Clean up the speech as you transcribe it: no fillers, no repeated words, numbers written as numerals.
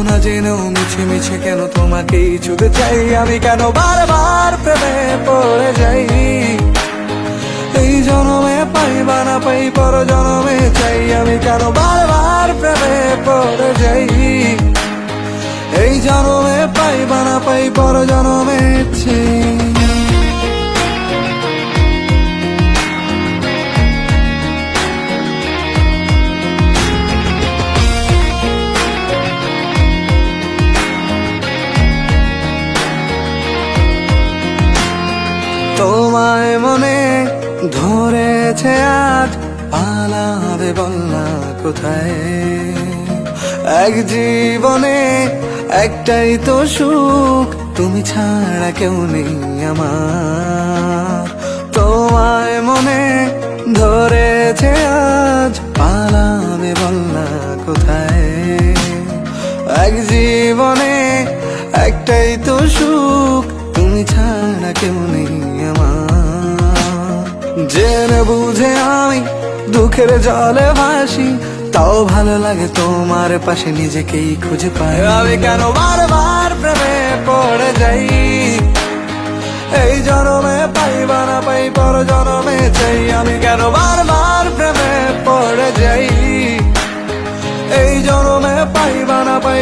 না জেনেও মিছে মিছে কেন তোমাকেই ছুঁতে চাই আমি, কেন বারবার প্রেমে পড়ে যাই। এই জনমে পাই বা না পাই পর জনমে চাই আমি, কেন বারবার প্রেমে পড়ে যাই। এই জনমে পাই বা না পাই পর জনমে চাই। তোমায় মনে ধরেছে আজ, পালাবে বলনা কোথায়। এক জীবনে একটাই তো সুখ, তুমি ছাড়া কেউ নেই আমার। তোমায় মনে ধরেছে আজ, পালাবে বলনা কোথায়। এক জীবনে একটাই তো সুখ, তুমি ছাড়া কেউ নেই আমার। জেনে বুঝে আমি দুঃখের জলে ভাসি, তাও ভালো লাগে তোমার পাশে নিজেকেই খুঁজে পাই আমি, কেন বারবার প্রেমে পড়ে যাই। এই জনমে পাই বা না পাই পর জনমে চাই আমি, কেন বারবার প্রেমে পড়ে যাই। এই জনমে পাই বা না পাই